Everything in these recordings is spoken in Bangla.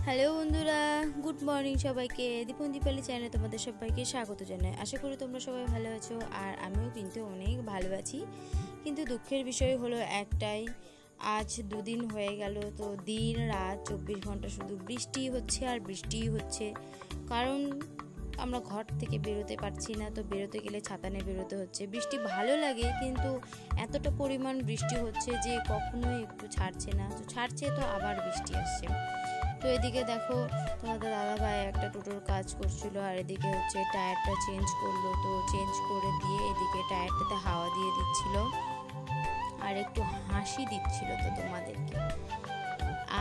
হ্যালো বন্ধুরা, গুড মর্নিং সবাইকে। দীপন দীপালি চ্যানেলে তোমাদের সবাইকে স্বাগত জানাই। আশা করি তোমরা সবাই ভালো আছো, আর আমিও কিন্তু অনেক ভালো আছি। কিন্তু দুঃখের বিষয় হলো একটাই, আজ দুদিন হয়ে গেল তো দিন রাত 24 ঘন্টা শুধু বৃষ্টি হচ্ছে আর বৃষ্টিই হচ্ছে। কারণ আমরা ঘর থেকে বেরোতে পারছি না, তো বেরোতে গেলে ছাতা নিয়ে বেরোতে হচ্ছে। বৃষ্টি ভালো লাগে, কিন্তু এতটা পরিমাণ বৃষ্টি হচ্ছে যে কখনোই একটু ছাড়ছে না, তো ছাড়ছে তো আবার বৃষ্টি আসছে। তো এদিকে দেখো, তোমাদের দাদাভাই একটা টোটোর কাজ করছিল, আর এদিকে হচ্ছে টায়ারটা চেঞ্জ করলো, তো চেঞ্জ করে দিয়ে এদিকে টায়ারটাতে হাওয়া দিয়ে দিচ্ছিল আর একটু হাসি দিচ্ছিল তো তোমাদেরকে।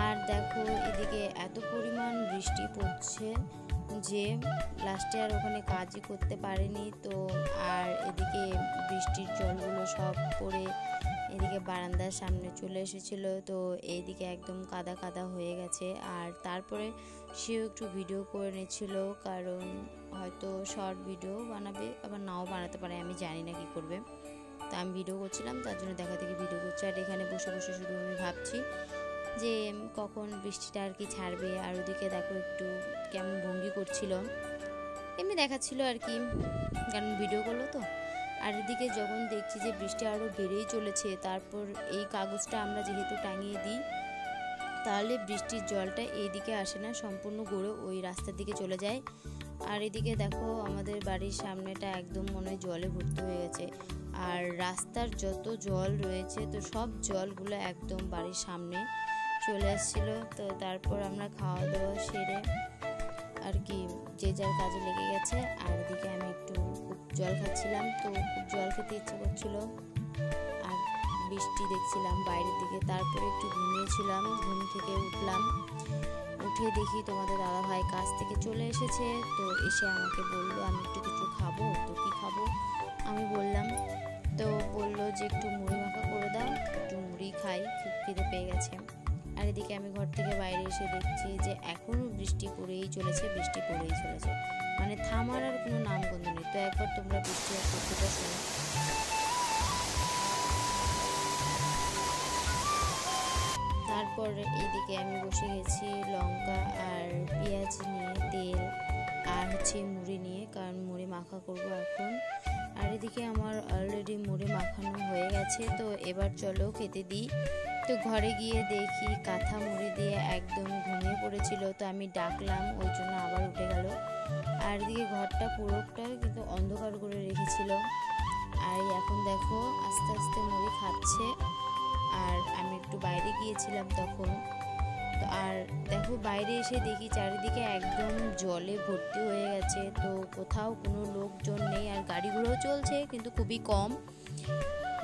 আর দেখো এদিকে এত পরিমাণ বৃষ্টি পড়ছে যে লাস্টে আর ওখানে কাজই করতে পারেনি। তো আর এদিকে বৃষ্টির জলগুলো সব পড়ে এদিকে বারান্দার সামনে চলে এসেছিল, তো এইদিকে একদম কাদা কাদা হয়ে গেছে। আর তারপরে সেও একটু ভিডিও করে নিচ্ছিল, কারণ হয়তো শর্ট ভিডিও বানাবে, আবার নাও বানাতে পারে, আমি জানি না কি করবে। তো আমি ভিডিও করছিলাম, তার জন্য দেখা দেখি ভিডিও করছি। আর এখানে বসে বসে শুধু আমি ভাবছি যে কখন বৃষ্টিটা আর কি ছাড়বে। আর ওদিকে দেখো একটু কেমন ভঙ্গি করছিল, এমনি দেখাচ্ছিল আর কি, কারণ ভিডিও করলো তো। আর এদিকে যখন দেখছি যে বৃষ্টি আরও বেড়েই চলেছে, তারপর এই কাগজটা আমরা যেহেতু টাঙিয়ে দিই, তাহলে বৃষ্টির জলটা এইদিকে আসে না, সম্পূর্ণ গড়ে ওই রাস্তার দিকে চলে যায়। আর এদিকে দেখো আমাদের বাড়ির সামনেটা একদম মনে হয় জলে ভর্তি হয়ে গেছে, আর রাস্তার যত জল রয়েছে তো সব জলগুলো একদম বাড়ির সামনে চলে আসছিল। তো তারপর আমরা খাওয়া দাওয়া সেরে আর কি যে যার কাজে লেগে গেছে। আর এদিকে আমি একটু খুব জল খাচ্ছিলাম, তো খুব জল খেতে ইচ্ছে করছিল, আর বৃষ্টি দেখছিলাম বাইরের দিকে। তারপরে একটু ঘুমিয়েছিলাম, ঘুম থেকে উঠলাম, উঠে দেখি তোমাদের দাদাভাই কাজ থেকে চলে এসেছে। তো এসে আমাকে বললো আমি একটু কিছু খাবো, তো কি খাবো আমি বললাম, তো বললো যে একটু মুড়ি মাখা করে দাও, একটু মুড়ি খাই, খুব খিদে পেয়ে গেছে। আর এদিকে আমি ঘর থেকে বাইরে এসে দেখছি যে এখনও বৃষ্টি পড়েই চলেছে, বৃষ্টি পড়েই চলেছে, মানে থামার আর কোনো নামগন্ধ নেই। তো একবার তোমরা বৃষ্টি আর শব্দটা শোনো। তারপর এইদিকে আমি বসে গেছি লঙ্কা আর পেঁয়াজ নিয়ে, তেল আর হচ্ছে মুড়ি নিয়ে, কারণ মুড়ি মাখা করব এখন। আর এদিকে আমার অলরেডি মুড়ি মাখানো হয়ে গেছে, তো এবার চলো খেতে দিই। তো ঘরে গিয়ে দেখি কাঁথা মুড়ি দিয়ে একদম ঘুমিয়ে পড়েছিল, তো আমি ডাকলাম, ওই জন্য আবার উঠে গেল। আর এদিকে ঘরটা পুরোটা কিন্তু অন্ধকার করে রেখেছিল। আর এখন দেখো আস্তে আস্তে মুড়ি খাচ্ছে, আর আমি একটু বাইরে গিয়েছিলাম তখন। তো আর দেখো বাইরে এসে দেখি চারিদিকে একদম জলে ভর্তি হয়ে গেছে, তো কোথাও কোনো লোকজন নেই, আর গাড়িগুলোও চলছে কিন্তু খুবই কম।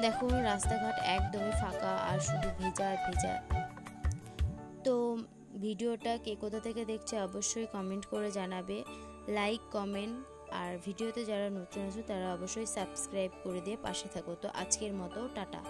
দেখো রাস্তাঘাট একদমই ফাঁকা, আর শুধু ভেজা আর ভেজা। তো ভিডিওটা কে কোথা থেকে দেখছে অবশ্যই কমেন্ট করে জানাবে, লাইক কমেন্ট, আর ভিডিওতে যারা নতুন আছো তারা অবশ্যই সাবস্ক্রাইব করে দিয়ে পাশে থাকো। তো আজকের মতো টাটা।